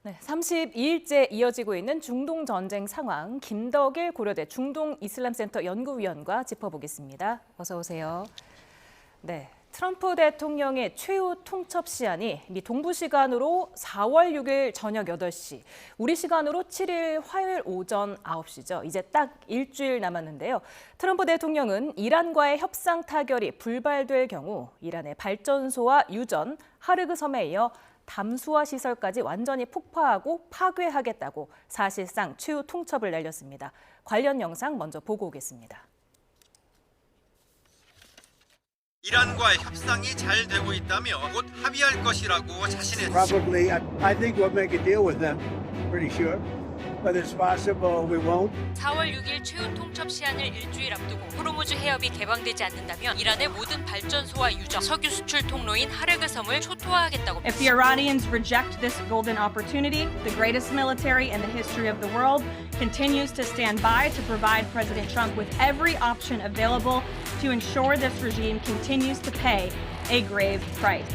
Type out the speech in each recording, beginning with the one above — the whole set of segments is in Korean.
네, 32일째 이어지고 있는 중동 전쟁 상황, 김덕일 고려대 중동이슬람센터 연구위원과 짚어보겠습니다. 어서 오세요. 네, 트럼프 대통령의 최후 통첩 시한이 미 동부 시간으로 4월 6일 저녁 8시, 우리 시간으로 7일 화요일 오전 9시죠. 이제 딱 일주일 남았는데요. 트럼프 대통령은 이란과의 협상 타결이 불발될 경우 이란의 발전소와 유전, 하르그 섬에 이어 담수화 시설까지 완전히 폭파하고 파괴하겠다고 사실상 최후 통첩을 내렸습니다. 관련 영상 먼저 보고 오겠습니다. 이란과의 협상이 잘 되고 있다며 곧 합의할 것이라고 자신했습니다. Probably, I think we'll make a deal with them. Pretty sure. Whether it's possible, we won't. 4월 6일 최후 통첩 시한을 일주일 앞두고 호르무즈 해협이 개방되지 않는다면 이란의 모든 발전소와 유적, 석유 수출 통로인 하르그 섬을 초토화하겠다고. If the Iranians reject this golden opportunity, the greatest military in the history of the world continues to stand by to provide President Trump with every option available to ensure this regime continues to pay a grave price.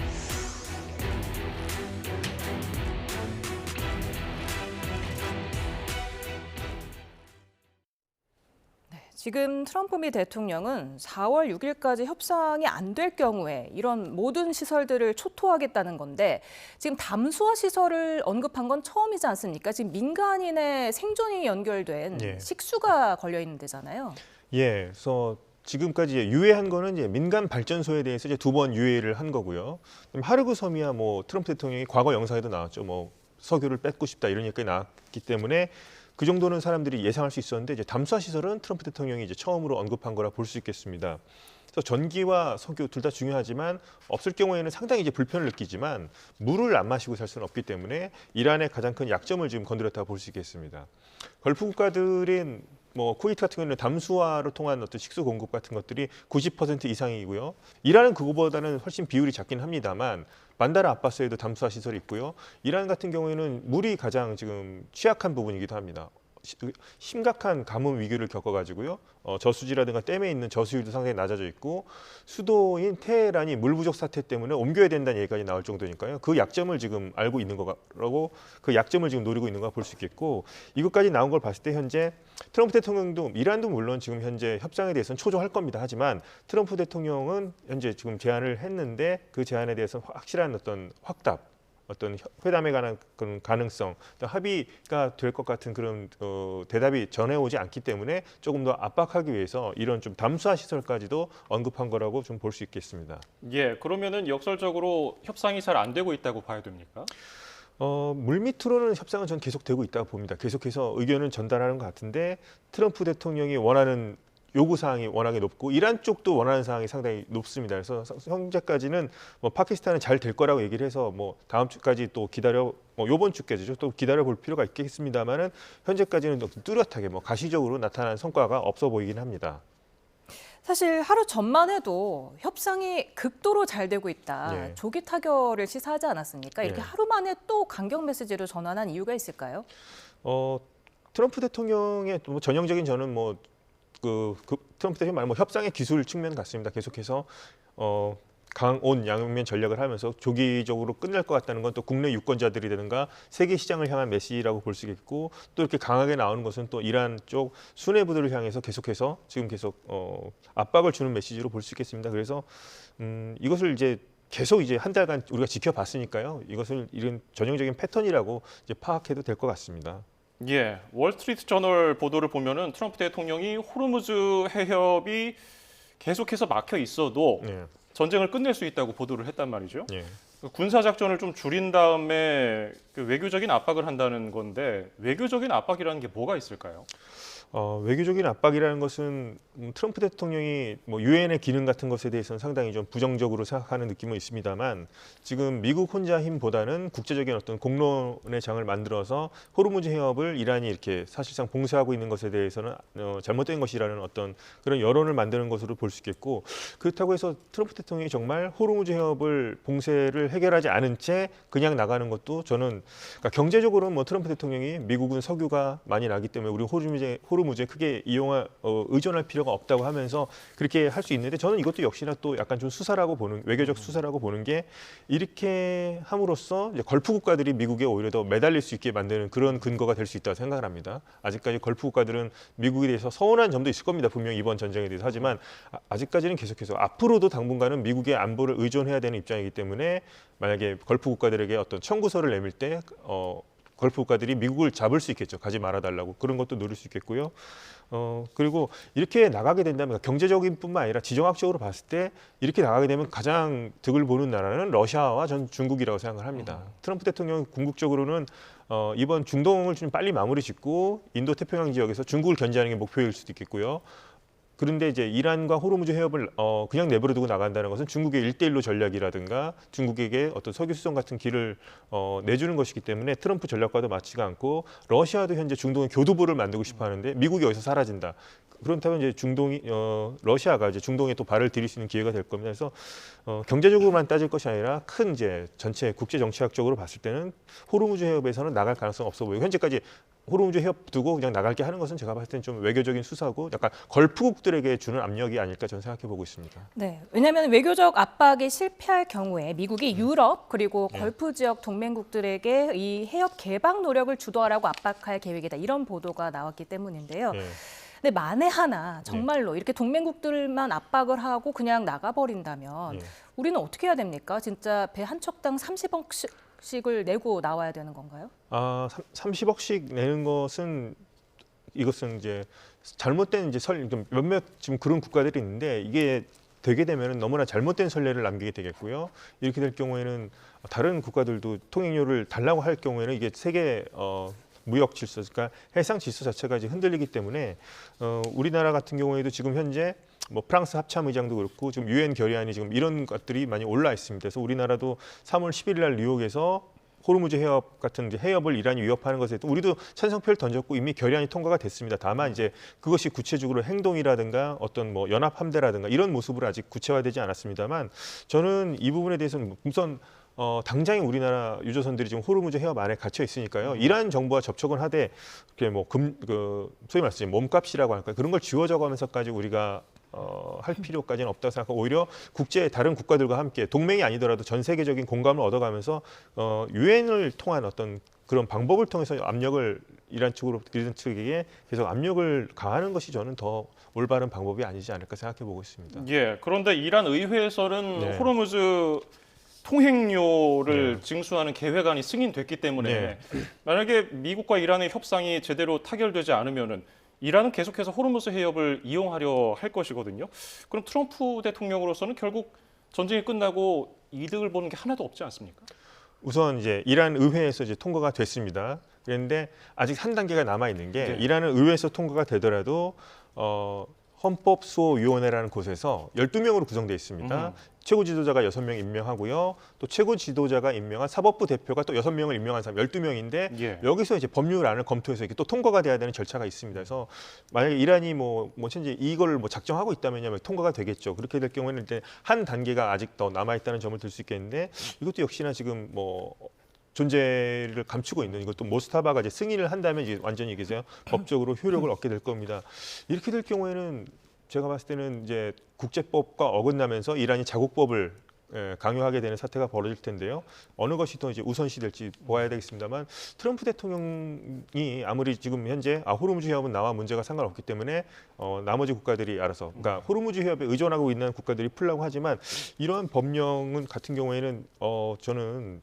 지금 트럼프 미 대통령은 4월 6일까지 협상이 안 될 경우에 이런 모든 시설들을 초토화하겠다는 건데 지금 담수화 시설을 언급한 건 처음이지 않습니까? 지금 민간인의 생존이 연결된 식수가 걸려 있는 데잖아요. 예, 그래서 지금까지 유예한 거는 이제 민간 발전소에 대해서 이제 2번 유예를 한 거고요. 하르그 섬이야 뭐 트럼프 대통령이 과거 영상에도 나왔죠. 뭐 석유를 뺏고 싶다 이런 얘기가 나왔기 때문에 그 정도는 사람들이 예상할 수 있었는데 이제 담수화 시설은 트럼프 대통령이 이제 처음으로 언급한 거라 볼 수 있겠습니다. 그래서 전기와 석유 둘 다 중요하지만 없을 경우에는 상당히 이제 불편을 느끼지만 물을 안 마시고 살 수는 없기 때문에 이란의 가장 큰 약점을 지금 건드렸다고 볼 수 있겠습니다. 걸프 국가들인 뭐 쿠웨이트 같은 경우는 담수화로 통한 어떤 식수 공급 같은 것들이 90% 이상이고요. 이란은 그거보다는 훨씬 비율이 작긴 합니다만 반다르 아바스에도 담수화 시설이 있고요. 이란 같은 경우에는 물이 가장 지금 취약한 부분이기도 합니다. 심각한 가뭄 위기를 겪어가지고요. 저수지라든가 댐에 있는 저수율도 상당히 낮아져 있고 수도인 테헤란이 물 부족 사태 때문에 옮겨야 된다는 얘기까지 나올 정도니까요. 그 약점을 지금 알고 있는 거라고 그 약점을 지금 노리고 있는 거 볼 수 있겠고 이것까지 나온 걸 봤을 때 현재 트럼프 대통령도 이란도 물론 지금 현재 협상에 대해서는 초조할 겁니다. 하지만 트럼프 대통령은 현재 지금 제안을 했는데 그 제안에 대해서 확실한 어떤 확답 어떤 회담에 관한 그런 가능성, 합의가 될 것 같은 그런 대답이 전해오지 않기 때문에 조금 더 압박하기 위해서 이런 좀 담수화 시설까지도 언급한 거라고 좀 볼 수 있겠습니다. 예, 그러면은 역설적으로 협상이 잘 안 되고 있다고 봐야 됩니까? 물밑으로는 협상은 전 계속되고 있다고 봅니다. 계속해서 의견을 전달하는 것 같은데 트럼프 대통령이 원하는 요구 사항이 워낙에 높고 이란 쪽도 원하는 사항이 상당히 높습니다. 그래서 현재까지는 뭐 파키스탄은 잘 될 거라고 얘기를 해서 뭐 다음 주까지 또 기다려 요번 주까지죠. 또 기다려 볼 필요가 있겠습니다만은 현재까지는 뚜렷하게 뭐 가시적으로 나타난 성과가 없어 보이긴 합니다. 사실 하루 전만 해도 협상이 극도로 잘 되고 있다. 조기 타결을 시사하지 않았습니까? 이렇게 하루 만에 또 강경 메시지로 전환한 이유가 있을까요? 트럼프 대통령의 뭐 전형적인 저는 뭐 트럼프 대통령 말고 협상의 기술 측면 같습니다. 계속해서 강온 양면 전략을 하면서 조기적으로 끝날 것 같다는 건 또 국내 유권자들이라든가 세계 시장을 향한 메시지라고 볼 수 있겠고 또 이렇게 강하게 나오는 것은 또 이란 쪽 수뇌부들을 향해서 계속해서 지금 계속 압박을 주는 메시지로 볼 수 있겠습니다. 그래서 이것을 이제 계속 이제 한 달간 우리가 지켜봤으니까요. 이것을 이런 전형적인 패턴이라고 이제 파악해도 될 것 같습니다. 예, 월스트리트 저널 보도를 보면은 트럼프 대통령이 호르무즈 해협이 계속해서 막혀 있어도 전쟁을 끝낼 수 있다고 보도를 했단 말이죠. 군사 작전을 좀 줄인 다음에 외교적인 압박을 한다는 건데 외교적인 압박이라는 게 뭐가 있을까요? 외교적인 압박이라는 것은 트럼프 대통령이 뭐 유엔의 기능 같은 것에 대해서는 상당히 좀 부정적으로 생각하는 느낌은 있습니다만 지금 미국 혼자 힘보다는 국제적인 어떤 공론의 장을 만들어서 호르무즈 해협을 이란이 이렇게 사실상 봉쇄하고 있는 것에 대해서는 잘못된 것이라는 어떤 그런 여론을 만드는 것으로 볼 수 있겠고 그렇다고 해서 트럼프 대통령이 정말 호르무즈 해협을 봉쇄를 해결하지 않은 채 그냥 나가는 것도 저는 그러니까 경제적으로는 뭐 트럼프 대통령이 미국은 석유가 많이 나기 때문에 우리 호르무즈에 크게 의존할 필요가 없다고 하면서 그렇게 할 수 있는데 저는 이것도 역시나 또 약간 좀 수사라고 보는 외교적 수사라고 보는 게 이렇게 함으로써 이제 걸프 국가들이 미국에 오히려 더 매달릴 수 있게 만드는 그런 근거가 될 수 있다고 생각을 합니다. 아직까지 걸프 국가들은 미국에 대해서 서운한 점도 있을 겁니다. 분명 이번 전쟁에 대해서 하지만 아직까지는 계속해서 앞으로도 당분간은 미국의 안보를 의존해야 되는 입장이기 때문에 만약에 걸프 국가들에게 어떤 청구서를 내밀 때 걸프 국가들이 미국을 잡을 수 있겠죠. 가지 말아달라고 그런 것도 노릴 수 있겠고요. 그리고 이렇게 나가게 된다면 경제적인 뿐만 아니라 지정학적으로 봤을 때 이렇게 나가게 되면 가장 득을 보는 나라는 러시아와 전 중국이라고 생각을 합니다. 트럼프 대통령이 궁극적으로는 이번 중동을 좀 빨리 마무리 짓고 인도 태평양 지역에서 중국을 견제하는 게 목표일 수도 있겠고요. 그런데 이제 이란과 호르무즈 해협을 그냥 내버려 두고 나간다는 것은 중국의 1대1로 전략이라든가 중국에게 어떤 석유 수송 같은 길을 내주는 것이기 때문에 트럼프 전략과도 맞지가 않고 러시아도 현재 중동의 교두보를 만들고 싶어 하는데 미국이 여기서 사라진다. 그렇다면 이제 러시아가 이제 중동에 또 발을 들일 수 있는 기회가 될 겁니다. 그래서 경제적으로만 따질 것이 아니라 큰 이제 전체 국제 정치학적으로 봤을 때는 호르무즈 해협에서는 나갈 가능성 없어 보이고 현재까지 호르무즈 해협 두고 그냥 나갈게 하는 것은 제가 봤을 때는 좀 외교적인 수사고 약간 걸프국들에게 주는 압력이 아닐까 저는 생각해 보고 있습니다. 네, 왜냐하면 외교적 압박이 실패할 경우에 미국이 유럽 그리고 걸프 지역 동맹국들에게 이 해협 개방 노력을 주도하라고 압박할 계획이다 이런 보도가 나왔기 때문인데요. 근데 만에 하나 정말로 이렇게 동맹국들만 압박을 하고 그냥 나가버린다면 우리는 어떻게 해야 됩니까? 진짜 배 한 척당 30억씩을 내고 나와야 되는 건가요? 30억씩 내는 것은 이것은 이제 잘못된 이제 몇몇 지금 그런 국가들이 있는데 이게 되게 되면은 너무나 잘못된 선례를 남기게 되겠고요. 이렇게 될 경우에는 다른 국가들도 통행료를 달라고 할 경우에는 이게 세계 무역 질서, 그러니까 해상 질서 자체가 이제 흔들리기 때문에 우리나라 같은 경우에도 지금 현재 뭐 프랑스 합참 의장도 그렇고 지금 유엔 결의안이 지금 이런 것들이 많이 올라 있습니다. 그래서 우리나라도 3월 11일 날 뉴욕에서 호르무즈 해협 같은 이제 해협을 이란이 위협하는 것에 대해서 우리도 찬성표를 던졌고 이미 결의안이 통과가 됐습니다. 다만 이제 그것이 구체적으로 행동이라든가 어떤 뭐 연합 함대라든가 이런 모습으로 아직 구체화되지 않았습니다만 저는 이 부분에 대해서는 우선 당장에 우리나라 유조선들이 지금 호르무즈 해협 안에 갇혀 있으니까요. 이란 정부와 접촉은 하되 그게 뭐 소위 말해서 몸값이라고 할까요? 그런 걸 쥐어져가면서까지 우리가 할 필요까지는 없다고 생각하고 오히려 다른 국가들과 함께 동맹이 아니더라도 전 세계적인 공감을 얻어가면서 유엔을 통한 어떤 그런 방법을 통해서 압력을 이란 측에게 계속 압력을 가하는 것이 저는 더 올바른 방법이 아니지 않을까 생각해 보고 있습니다. 예. 그런데 이란 의회에서는 호르무즈 통행료를 징수하는 계획안이 승인됐기 때문에 만약에 미국과 이란의 협상이 제대로 타결되지 않으면은 이란은 계속해서 호르무즈 해협을 이용하려 할 것이거든요. 그럼 트럼프 대통령으로서는 결국 전쟁이 끝나고 이득을 보는 게 하나도 없지 않습니까? 우선 이제 이란 의회에서 이제 통과가 됐습니다. 그런데 아직 한 단계가 남아 있는 게 이란은 의회에서 통과가 되더라도 헌법수호위원회라는 곳에서 12명으로 구성되어 있습니다. 최고 지도자가 6명 임명하고요. 또 최고 지도자가 임명한 사법부 대표가 또 6명을 임명한 사람 12명인데 여기서 이제 법률안을 검토해서 이렇게 또 통과가 돼야 되는 절차가 있습니다. 그래서 만약에 이란이 뭐 현재 이걸 뭐 작정하고 있다면요, 통과가 되겠죠. 그렇게 될 경우에는 이제 한 단계가 아직 더 남아 있다는 점을 들 수 있겠는데 이것도 역시나 지금 뭐 존재를 감추고 있는 이것도 모스타바가 이제 승인을 한다면 이제 완전히 이게 법적으로 효력을 얻게 될 겁니다. 이렇게 될 경우에는 제가 봤을 때는 이제 국제법과 어긋나면서 이란이 자국법을 강요하게 되는 사태가 벌어질 텐데요. 어느 것이 더 이제 우선시 될지 보아야 되겠습니다만 트럼프 대통령이 아무리 지금 현재 호르무즈 해협은 나와 문제가 상관없기 때문에 나머지 국가들이 알아서 그러니까 호르무즈 해협에 의존하고 있는 국가들이 풀라고 하지만 이러한 법령은 같은 경우에는 저는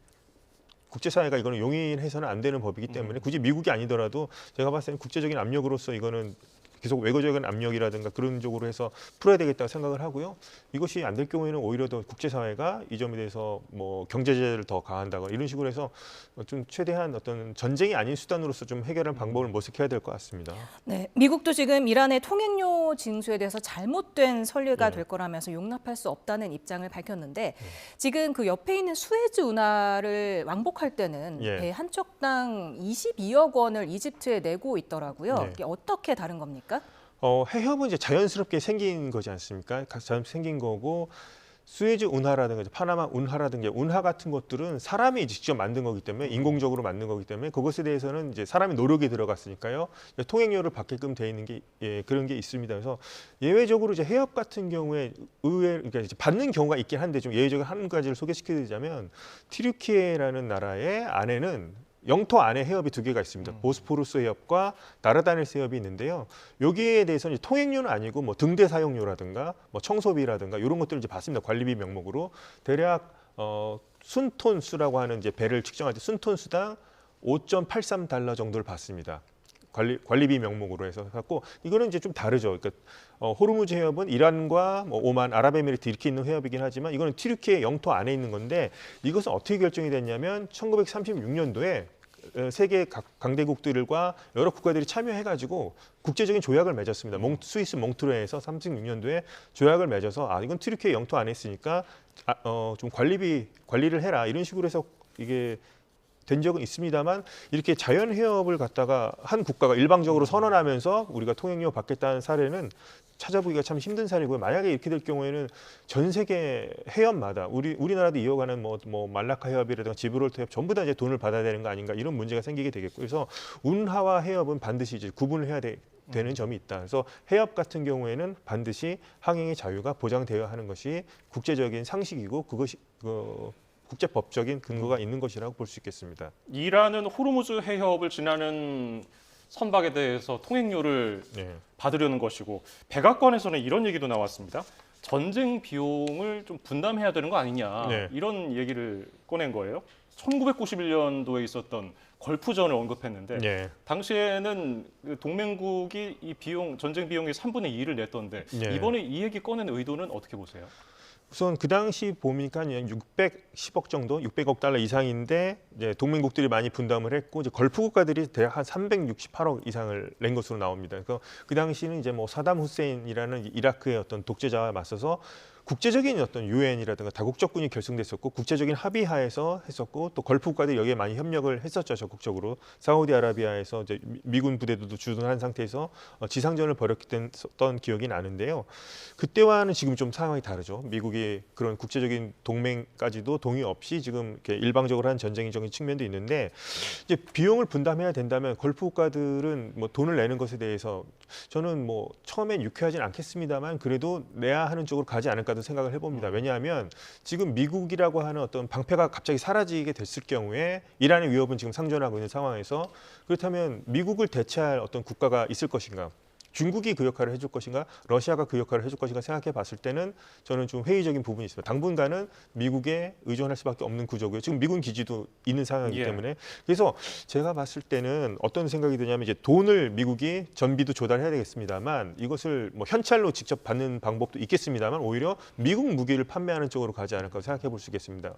국제사회가 이거는 용인해서는 안 되는 법이기 때문에 굳이 미국이 아니더라도 제가 봤을 때는 국제적인 압력으로서 이거는 계속 외교적인 압력이라든가 그런 쪽으로 해서 풀어야 되겠다고 생각을 하고요. 이것이 안 될 경우에는 오히려 더 국제사회가 이 점에 대해서 뭐 경제 제재를 더 가한다거나 이런 식으로 해서 좀 최대한 어떤 전쟁이 아닌 수단으로서 좀 해결할 방법을 모색해야 될 것 같습니다. 네, 미국도 지금 이란의 통행료 징수에 대해서 잘못된 선례가 될 거라면서 용납할 수 없다는 입장을 밝혔는데 지금 그 옆에 있는 수에즈 운하를 왕복할 때는 배 한 척당 22억 원을 이집트에 내고 있더라고요. 이게 어떻게 다른 겁니까? 해협은 이제 자연스럽게 생긴 거지 않습니까? 자연스럽게 생긴 거고 수에즈 운하라든가 파나마 운하라든가 운하 같은 것들은 사람이 직접 만든 거기 때문에 인공적으로 만든 거기 때문에 그것에 대해서는 이제 사람이 노력이 들어갔으니까요. 통행료를 받게끔 돼 있는 게 그런 게 있습니다. 그래서 예외적으로 이제 해협 같은 경우에 그러니까 이제 받는 경우가 있긴 한데 좀 예외적인 한 가지를 소개시켜드리자면 튀르키예라는 나라의 안에는 영토 안에 해협이 두 개가 있습니다. 보스포루스 해협과 나르다네스 해협이 있는데요. 여기에 대해서는 이제 통행료는 아니고 뭐 등대 사용료라든가 뭐 청소비라든가 이런 것들을 이제 받습니다. 관리비 명목으로 대략 순톤수라고 하는 이제 배를 측정할 때 순톤수당 5.83달러 정도를 받습니다. 관리비 명목으로 해서 갖고 이거는 이제 좀 다르죠. 그러니까 호르무즈 해협은 이란과 뭐 오만, 아랍에미리트 이렇게 있는 해협이긴 하지만 이거는 튀르키예 영토 안에 있는 건데 이것은 어떻게 결정이 됐냐면 1936년도에 세계 강대국들과 여러 국가들이 참여해가지고 국제적인 조약을 맺었습니다. 스위스 몽트르에서 36년도에 조약을 맺어서 이건 튀르키예 영토 안에 있으니까 좀 관리를 해라 이런 식으로 해서 이게 된 적은 있습니다만 이렇게 자연 해협을 갖다가 한 국가가 일방적으로 선언하면서 우리가 통행료 받겠다는 사례는 찾아보기가 참 힘든 사례고요. 만약에 이렇게 될 경우에는 전 세계 해협마다 우리나라도 이어가는 뭐 말라카 해협이라든가 지브롤터 해협 전부 다 이제 돈을 받아야 되는 거 아닌가 이런 문제가 생기게 되겠고 그래서 운하와 해협은 반드시 이제 구분을 해야 되는 점이 있다. 그래서 해협 같은 경우에는 반드시 항행의 자유가 보장되어야 하는 것이 국제적인 상식이고 그것이 국제법적인 근거가 있는 것이라고 볼 수 있겠습니다. 이란은 호르무즈 해협을 지나는 선박에 대해서 통행료를 받으려는 것이고 백악관에서는 이런 얘기도 나왔습니다. 전쟁 비용을 좀 분담해야 되는 거 아니냐 이런 얘기를 꺼낸 거예요. 1991년도에 있었던 걸프전을 언급했는데 당시에는 동맹국이 이 전쟁 비용의 3분의 2를 냈던데 이번에 이 얘기 꺼낸 의도는 어떻게 보세요? 우선 그 당시 보니까 610억 정도, 600억 달러 이상인데 이제 동맹국들이 많이 분담을 했고 이제 걸프 국가들이 대략 한 368억 이상을 낸 것으로 나옵니다. 그래서 그 당시는 이제 뭐 사담 후세인이라는 이라크의 어떤 독재자와 맞서서 국제적인 어떤 유엔이라든가 다국적군이 결성됐었고 국제적인 합의하에서 했었고 또 걸프 국가들이 여기에 많이 협력을 했었죠. 적극적으로 사우디아라비아에서 이제 미군 부대들도 주둔한 상태에서 지상전을 벌였던 기억이 나는데요. 그때와는 지금 좀 상황이 다르죠. 미국이 그런 국제적인 동맹까지도 동의 없이 지금 이렇게 일방적으로 한 전쟁적인 측면도 있는데 이제 비용을 분담해야 된다면 걸프 국가들은 뭐 돈을 내는 것에 대해서 저는 뭐 처음엔 유쾌하진 않겠습니다만 그래도 내야 하는 쪽으로 가지 않을까도 생각을 해봅니다. 왜냐하면 지금 미국이라고 하는 어떤 방패가 갑자기 사라지게 됐을 경우에 이란의 위협은 지금 상존하고 있는 상황에서 그렇다면 미국을 대체할 어떤 국가가 있을 것인가? 중국이 그 역할을 해줄 것인가, 러시아가 그 역할을 해줄 것인가 생각해 봤을 때는 저는 좀 회의적인 부분이 있습니다. 당분간은 미국에 의존할 수밖에 없는 구조고요. 지금 미군 기지도 있는 상황이기 때문에 그래서 제가 봤을 때는 어떤 생각이 드냐면 이제 돈을 미국이 전비도 조달해야 되겠습니다만 이것을 뭐 현찰로 직접 받는 방법도 있겠습니다만 오히려 미국 무기를 판매하는 쪽으로 가지 않을까 생각해 볼 수 있겠습니다.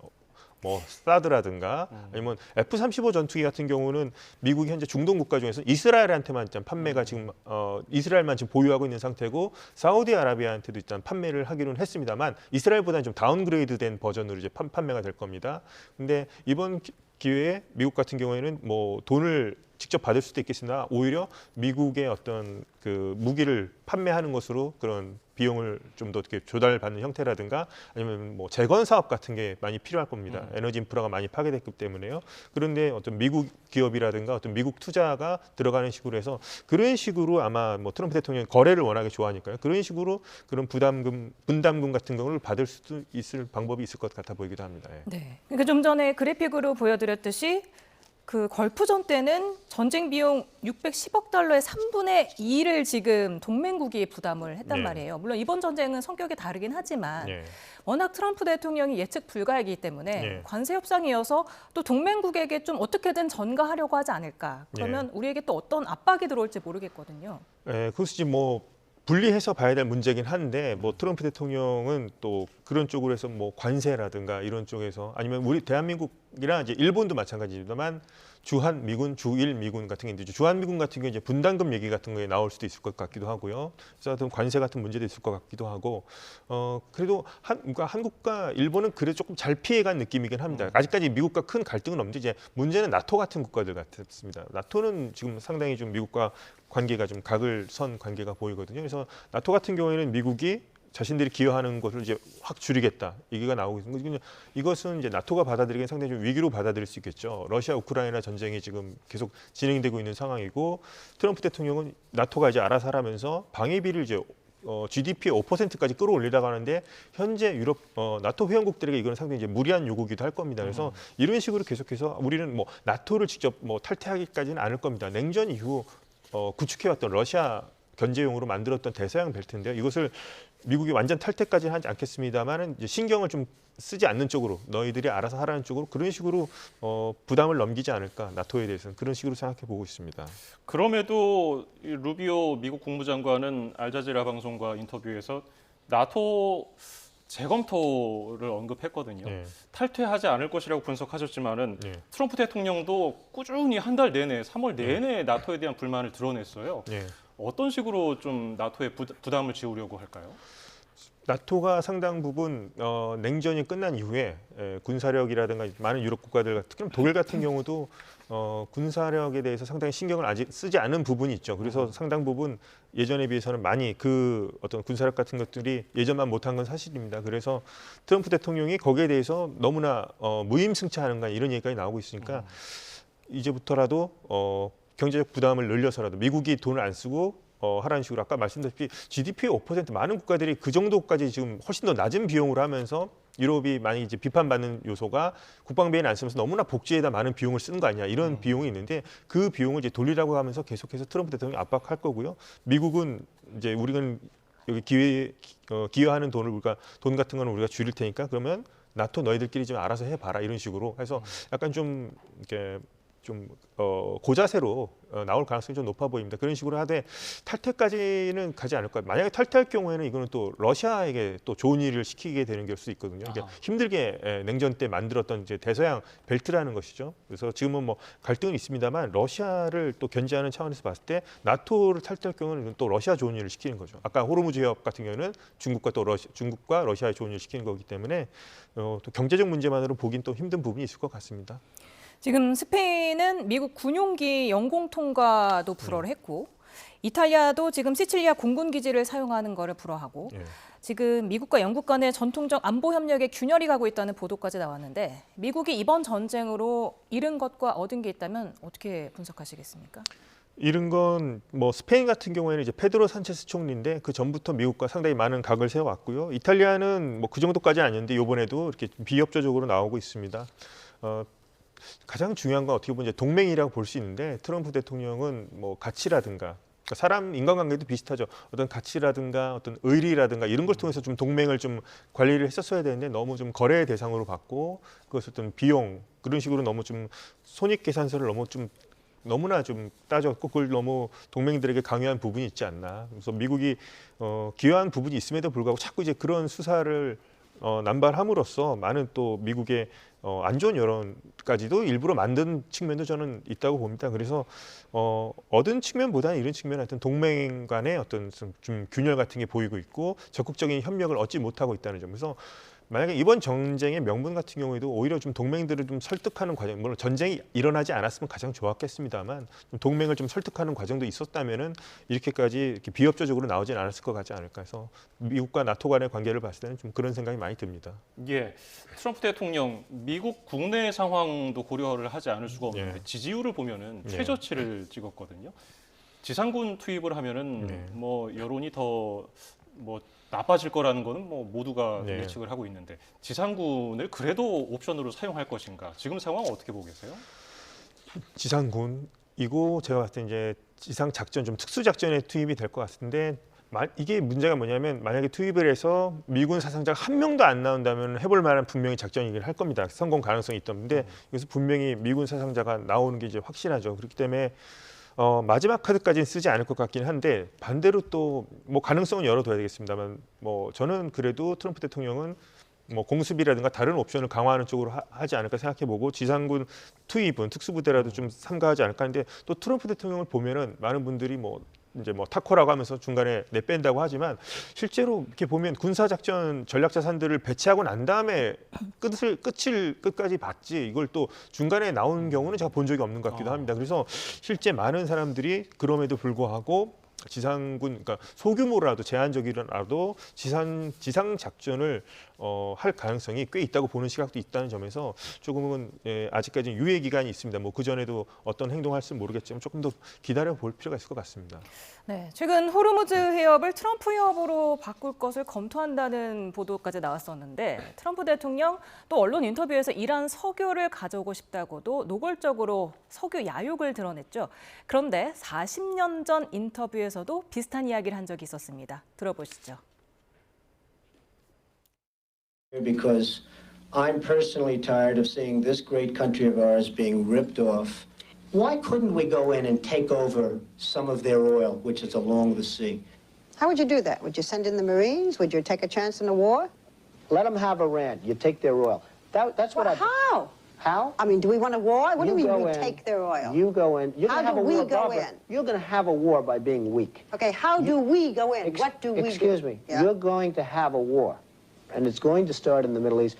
뭐 사드라든가 아니면 F-35 전투기 같은 경우는 미국이 현재 중동 국가 중에서 이스라엘한테만 일단 판매가 지금 이스라엘만 지금 보유하고 있는 상태고 사우디아라비아한테도 일단 판매를 하기로는 했습니다만 이스라엘보다는 좀 다운그레이드된 버전으로 이제 판매가 될 겁니다. 근데 이번 기회에 미국 같은 경우에는 뭐 돈을 직접 받을 수도 있겠으나 오히려 미국의 어떤 그 무기를 판매하는 것으로 그런 비용을 좀 더 어떻게 조달받는 형태라든가 아니면 뭐 재건 사업 같은 게 많이 필요할 겁니다. 에너지 인프라가 많이 파괴됐기 때문에요. 그런데 어떤 미국 기업이라든가 어떤 미국 투자가 들어가는 식으로 해서 그런 식으로 아마 뭐 트럼프 대통령이 거래를 워낙에 좋아하니까요. 그런 식으로 그런 분담금 같은 경우를 받을 수도 있을 방법이 있을 것 같아 보이기도 합니다. 네. 그러니까 좀 전에 그래픽으로 보여드렸듯이 그 걸프전 때는 전쟁 비용 610억 달러의 3분의 2를 지금 동맹국이 부담을 했단 말이에요. 물론 이번 전쟁은 성격이 다르긴 하지만 워낙 트럼프 대통령이 예측 불가이기 때문에 관세 협상이어서 또 동맹국에게 좀 어떻게든 전가하려고 하지 않을까. 그러면 우리에게 또 어떤 압박이 들어올지 모르겠거든요. 그것이 뭐 분리해서 봐야 될 문제긴 한데 뭐 트럼프 대통령은 또 그런 쪽으로 해서 뭐 관세라든가 이런 쪽에서 아니면 우리 대한민국이나 이제 일본도 마찬가지지만 주한 미군, 주일 미군 같은 게 있는데 주한 미군 같은 경우 이제 분담금 얘기 같은 거에 나올 수도 있을 것 같기도 하고요. 그래서 어떤 관세 같은 문제도 있을 것 같기도 하고 그래도 그러니까 한국과 일본은 그래도 조금 잘 피해간 느낌이긴 합니다. 아직까지 미국과 큰 갈등은 없는데 이제 문제는 나토 같은 국가들 같습니다. 나토는 지금 상당히 좀 미국과 관계가 좀 각을 선 관계가 보이거든요. 그래서 나토 같은 경우에는 미국이 자신들이 기여하는 것을 이제 확 줄이겠다 얘기가 나오고 있는 거죠. 이것은 이제 나토가 받아들이기엔 상당히 좀 위기로 받아들일 수 있겠죠. 러시아 우크라이나 전쟁이 지금 계속 진행되고 있는 상황이고 트럼프 대통령은 나토가 이제 알아서 하라면서 방위비를 이제 GDP의 5%까지 끌어올리라고 하는데 현재 유럽 나토 회원국들에게 이건 상당히 이제 무리한 요구기도 할 겁니다. 그래서 이런 식으로 계속해서 우리는 뭐 나토를 직접 뭐 탈퇴하기까지는 않을 겁니다. 냉전 이후 구축해왔던 러시아 견제용으로 만들었던 대서양 벨트인데요. 이것을 미국이 완전 탈퇴까지는 하지 않겠습니다만은 이제 신경을 좀 쓰지 않는 쪽으로 너희들이 알아서 하라는 쪽으로 그런 식으로 부담을 넘기지 않을까 나토에 대해서는 그런 식으로 생각해 보고 있습니다. 그럼에도 이 루비오 미국 국무장관은 알자지라 방송과 인터뷰에서 나토 재검토를 언급했거든요. 네. 탈퇴하지 않을 것이라고 분석하셨지만은 네. 트럼프 대통령도 꾸준히 한 달 내내 3월 내내 나토에 대한 불만을 드러냈어요. 네. 어떤 식으로 좀 나토에 부담을 지우려고 할까요? 나토가 상당 부분 냉전이 끝난 이후에 군사력이라든가 많은 유럽 국가들, 특히 독일 같은 경우도 군사력에 대해서 상당히 신경을 아직 쓰지 않은 부분이 있죠. 그래서 상당 부분 예전에 비해서는 많이 그 어떤 군사력 같은 것들이 예전만 못한 건 사실입니다. 그래서 트럼프 대통령이 거기에 대해서 너무나 무임승차하는가 이런 얘기까지 나오고 있으니까 이제부터라도 경제적 부담을 늘려서라도 미국이 돈을 안 쓰고 하라는 식으로 아까 말씀드렸다시피 GDP의 5% 많은 국가들이 그 정도까지 지금 훨씬 더 낮은 비용으로 하면서 유럽이 많이 이제 비판받는 요소가 국방비에는 안 쓰면서 너무나 복지에다 많은 비용을 쓰는 거 아니냐 이런 비용이 있는데 그 비용을 이제 돌리라고 하면서 계속해서 트럼프 대통령이 압박할 거고요. 미국은 이제 우리는 여기 기여하는 돈을 우리가 돈 같은 거는 우리가 줄일 테니까 그러면 나토 너희들끼리 좀 알아서 해봐라 이런 식으로 해서 약간 좀 이렇게 좀 고자세로 나올 가능성이 좀 높아 보입니다. 그런 식으로 하되 탈퇴까지는 가지 않을 거예요. 만약에 탈퇴할 경우에는 이거는 또 러시아에게 또 좋은 일을 시키게 되는 걸 수 있거든요. 그러니까 힘들게 냉전 때 만들었던 이제 대서양 벨트라는 것이죠. 그래서 지금은 뭐 갈등은 있습니다만 러시아를 또 견제하는 차원에서 봤을 때 나토를 탈퇴할 경우는 또 러시아 좋은 일을 시키는 거죠. 아까 호르무즈 해협 같은 경우는 중국과 러시아의 좋은 일을 시키는 거기 때문에 또 경제적 문제만으로 보긴 또 힘든 부분이 있을 것 같습니다. 지금 스페인은 미국 군용기 영공 통과도 불허를 했고 이탈리아도 지금 시칠리아 공군 기지를 사용하는 거를 불허하고 지금 미국과 영국 간의 전통적 안보 협력에 균열이 가고 있다는 보도까지 나왔는데 미국이 이번 전쟁으로 잃은 것과 얻은 게 있다면 어떻게 분석하시겠습니까? 잃은 건 뭐 스페인 같은 경우에는 이제 페드로 산체스 총리인데 그 전부터 미국과 상당히 많은 각을 세워왔고요. 이탈리아는 뭐 그 정도까지는 아니었는데 이번에도 이렇게 비협조적으로 나오고 있습니다. 가장 중요한 건 어떻게 보면 이제 동맹이라고 볼 수 있는데 트럼프 대통령은 뭐 가치라든가 그러니까 사람 인간관계도 비슷하죠. 어떤 가치라든가 어떤 의리라든가 이런 걸 통해서 좀 동맹을 좀 관리를 했었어야 되는데 너무 좀 거래의 대상으로 받고 그것을 어떤 비용 그런 식으로 너무 좀 손익계산서를 너무나 좀 따졌고 그걸 너무 동맹들에게 강요한 부분이 있지 않나. 그래서 미국이 기여한 부분이 있음에도 불구하고 자꾸 이제 그런 수사를 남발함으로써 많은 또 미국의 안 좋은 여론까지도 일부러 만든 측면도 저는 있다고 봅니다. 그래서 얻은 측면보다는 이런 측면은 하여튼 동맹 간의 어떤 좀 균열 같은 게 보이고 있고 적극적인 협력을 얻지 못하고 있다는 점. 그래서 만약에 이번 전쟁의 명분 같은 경우에도 오히려 좀 동맹들을 좀 설득하는 과정, 물론 전쟁이 일어나지 않았으면 가장 좋았겠습니다만 좀 동맹을 좀 설득하는 과정도 있었다면은 이렇게까지 이렇게 비협조적으로 나오진 않았을 것 같지 않을까 해서 미국과 나토 간의 관계를 봤을 때는 좀 그런 생각이 많이 듭니다. 예, 트럼프 대통령 미국 국내 상황도 고려를 하지 않을 수가 없는데 지지율을 보면은 최저치를 찍었거든요. 지상군 투입을 하면은 뭐 여론이 더 뭐 나빠질 거라는 거는 뭐 모두가 예측을 하고 있는데 지상군을 그래도 옵션으로 사용할 것인가? 지금 상황 어떻게 보고 계세요? 지상군이고 제가 봤을 때 이제 지상 작전 좀 특수 작전에 투입이 될 것 같은데 이게 문제가 뭐냐면 만약에 투입을 해서 미군 사상자가 한 명도 안 나온다면 해볼 만한 분명히 작전이긴 할 겁니다. 성공 가능성이 있던데 여기서 분명히 미군 사상자가 나오는 게 이제 확실하죠. 그렇기 때문에 마지막 카드까지는 쓰지 않을 것 같긴 한데 반대로 또 뭐 가능성은 열어둬야 되겠습니다만 뭐 저는 그래도 트럼프 대통령은 뭐 공습이라든가 다른 옵션을 강화하는 쪽으로 하지 않을까 생각해보고 지상군 투입은 특수부대라도 좀 삼가하지 않을까 하는데 또 트럼프 대통령을 보면은 많은 분들이 이제 타코라고 하면서 중간에 내뺀다고 하지만 실제로 이렇게 보면 군사작전 전략자산들을 배치하고 난 다음에 끝까지 봤지 이걸 또 중간에 나오는 경우는 제가 본 적이 없는 것 같기도 합니다. 그래서 실제 많은 사람들이 그럼에도 불구하고 지상군, 그러니까 소규모라도 제한적이라도 지상 작전을 할 가능성이 꽤 있다고 보는 시각도 있다는 점에서 조금은 아직까지는 유예 기간이 있습니다. 뭐 그 전에도 어떤 행동할지는 모르겠지만 조금 더 기다려 볼 필요가 있을 것 같습니다. 네, 최근 호르무즈 해협을 트럼프 해협으로 바꿀 것을 검토한다는 보도까지 나왔었는데 트럼프 대통령 또 언론 인터뷰에서 이란 석유를 가져오고 싶다고도 노골적으로 석유 야욕을 드러냈죠. 그런데 40년 전 인터뷰에서도 비슷한 이야기를 한 적이 있었습니다. 들어보시죠. Because I'm personally tired of seeing this great country of ours being ripped off. Why couldn't we go in and take over some of their oil, which is along the sea? How would you do that? Would you send in the Marines? Would you take a chance in a war? Let them have Iran. You take their oil. That's what Well, how? How? I mean, do we want a war? What do you mean go we in, take their oil? You go in. You're How going to have do a we war, go Barbara. in? You're going to have a war by being weak. Okay, how do we go in? What do we do? Excuse me. Yeah. You're going to have a war, and it's going to start in the Middle East.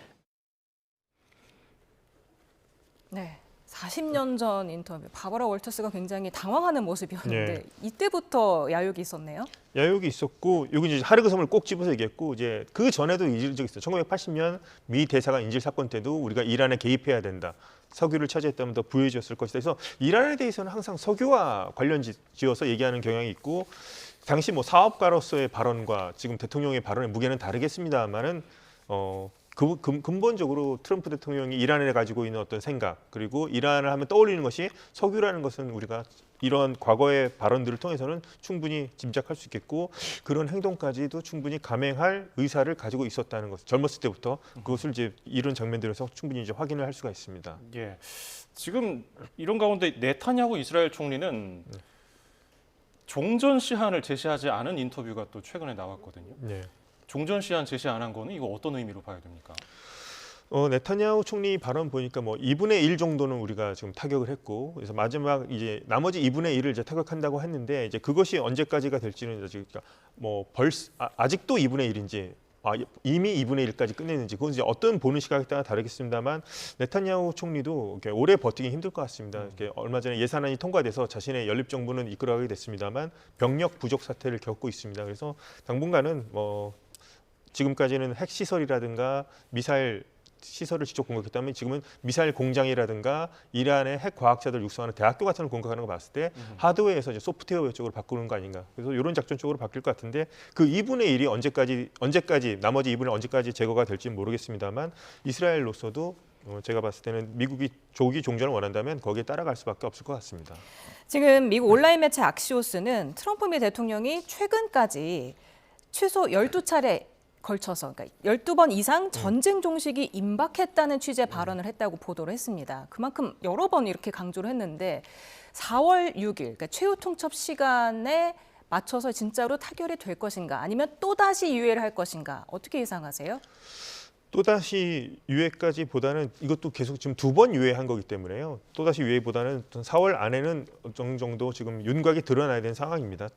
네, 40년 전 인터뷰. 바바라 월터스가 굉장히 당황하는 모습이었는데 네. 이때부터 야욕이 있었네요. 야욕이 있었고 여기 이제 하르그 섬을 꼭 집어서 얘기했고 이제 그 전에도 이질 적이 있어요. 1980년 미 대사관 인질 사건 때도 우리가 이란에 개입해야 된다. 석유를 차지했다면 더 부유해졌을 것이다. 그래서 이란에 대해서는 항상 석유와 관련 지어서 얘기하는 경향이 있고 당시 뭐 사업가로서의 발언과 지금 대통령의 발언의 무게는 다르겠습니다만은 근본적으로 트럼프 대통령이 이란에 가지고 있는 어떤 생각 그리고 이란을 하면 떠올리는 것이 석유라는 것은 우리가 이런 과거의 발언들을 통해서는 충분히 짐작할 수 있겠고 그런 행동까지도 충분히 감행할 의사를 가지고 있었다는 것. 젊었을 때부터 그것을 이제 이런 장면들에서 충분히 이제 확인을 할 수가 있습니다. 예. 지금 이런 가운데 네타냐후 이스라엘 총리는 종전 시한을 제시하지 않은 인터뷰가 또 최근에 나왔거든요. 네. 종전 시한 제시 안 한 거는 이거 어떤 의미로 봐야 됩니까? 네타냐후 총리 발언 보니까 뭐 2분의 1 정도는 우리가 지금 타격을 했고 그래서 마지막 이제 나머지 2분의 1을 이제 타격한다고 했는데 이제 그것이 언제까지가 될지는 그러니까 뭐 아직도 2분의 1인지 이미 2분의 1까지 끝냈는지 그건 이제 어떤 보는 시각에 따라 다르겠습니다만 네타냐후 총리도 이렇게 오래 버티기 힘들 것 같습니다. 이렇게 얼마 전에 예산안이 통과돼서 자신의 연립 정부는 이끌어가게 됐습니다만 병력 부족 사태를 겪고 있습니다. 그래서 당분간은 뭐 지금까지는 핵 시설이라든가 미사일 시설을 직접 공격했다면 지금은 미사일 공장이라든가 이란의 핵 과학자들 육성하는 대학교 같은 걸 공격하는 거 봤을 때 하드웨어에서 이제 소프트웨어 쪽으로 바꾸는 거 아닌가. 그래서 이런 작전 쪽으로 바뀔 것 같은데 그 2분의 1이 언제까지 나머지 2분의 언제까지 제거가 될지는 모르겠습니다만 이스라엘로서도 제가 봤을 때는 미국이 조기 종전을 원한다면 거기에 따라갈 수밖에 없을 것 같습니다. 지금 미국 온라인 매체 악시오스는 트럼프 미 대통령이 최근까지 최소 12차례 걸쳐서 그러니까 12번 이상 전쟁 종식이 임박했다는 취지의 발언을 했다고 보도를 했습니다. 그만큼 여러 번 이렇게 강조를 했는데 4월 6일 그러니까 최후 통첩 시간에 맞춰서 진짜로 타결이 될 것인가 아니면 또다시 유예를 할 것인가 어떻게 예상하세요? 또다시 유예까지보다는 이것도 계속 지금 2번 유예한 거기 때문에요. 또다시 유예보다는 4월 안에는 어느 정도 지금 윤곽이 드러나야 되는 상황입니다.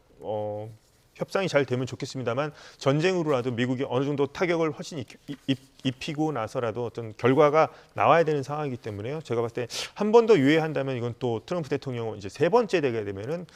협상이 잘 되면 좋겠습니다만 전쟁으로라도 미국이 어느 정도 타격을 훨씬 입히고 나서라도 어떤 결과가 나와야 되는 상황이기 때문에요. 제가 봤을 때 한 번 더 유예한다면 이건 또 트럼프 대통령은 이제 3번째 되게 되면은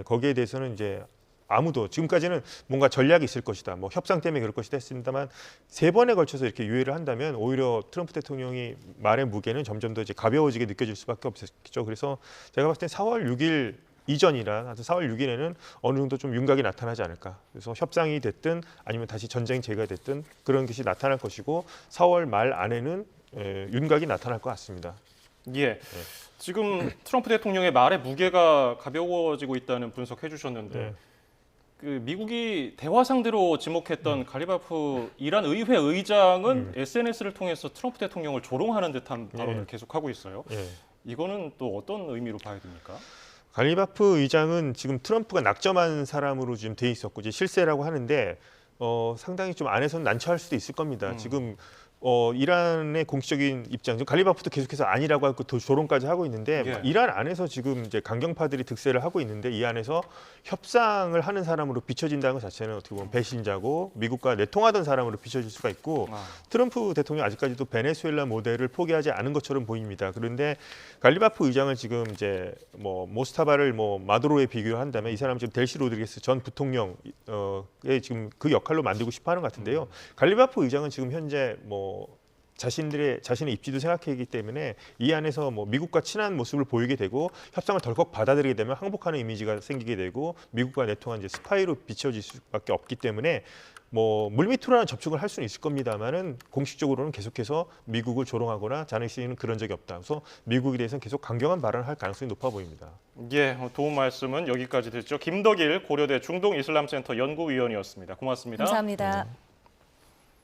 거기에 대해서는 이제 아무도 지금까지는 뭔가 전략이 있을 것이다. 뭐 협상 때문에 그럴 것이다 했습니다만 3번에 걸쳐서 이렇게 유예를 한다면 오히려 트럼프 대통령이 말의 무게는 점점 더 이제 가벼워지게 느껴질 수밖에 없겠죠. 그래서 제가 봤을 때 4월 6일 이전이라 4월 6일에는 어느 정도 좀 윤곽이 나타나지 않을까. 그래서 협상이 됐든 아니면 다시 전쟁 재개가 됐든 그런 것이 나타날 것이고 4월 말 안에는 윤곽이 나타날 것 같습니다. 예. 지금 트럼프 대통령의 말의 무게가 가벼워지고 있다는 분석해 주셨는데 그 미국이 대화 상대로 지목했던 가리바프 이란 의회 의장은 SNS를 통해서 트럼프 대통령을 조롱하는 듯한 발언을 계속하고 있어요. 이거는 또 어떤 의미로 봐야 됩니까? 갈리바프 의장은 지금 트럼프가 낙점한 사람으로 지금 돼 있었고 이제 실세라고 하는데 상당히 좀 안에서는 난처할 수도 있을 겁니다. 지금 이란의 공식적인 입장, 갈리바프도 계속해서 아니라고 하고 조롱까지 하고 있는데 예. 이란 안에서 지금 이제 강경파들이 득세를 하고 있는데 이 안에서 협상을 하는 사람으로 비춰진다는 것 자체는 어떻게 보면 배신자고 미국과 내통하던 사람으로 비춰질 수가 있고 트럼프 대통령 아직까지도 베네수엘라 모델을 포기하지 않은 것처럼 보입니다. 그런데 갈리바프 의장을 지금 이제 뭐 모스타바를 뭐 마두로에 비교한다면 이 사람은 지금 델시 로드리게스 전 부통령의 지금 그 역할로 만들고 싶어하는 것 같은데요. 갈리바프 의장은 지금 현재 뭐 자신의 입지도 생각하기 때문에 이 안에서 뭐 미국과 친한 모습을 보이게 되고 협상을 덜컥 받아들이게 되면 항복하는 이미지가 생기게 되고 미국과 내통한 이제 스파이로 비춰질 수밖에 없기 때문에 뭐 물밑으로는 접촉을 할 수는 있을 겁니다만은 공식적으로는 계속해서 미국을 조롱하거나 자네씨는 그런 적이 없다. 그래서 미국에 대해서는 계속 강경한 발언을 할 가능성이 높아 보입니다. 예, 도움 말씀은 여기까지 듣죠. 김덕일 고려대 중동 이슬람센터 연구위원이었습니다. 고맙습니다. 감사합니다.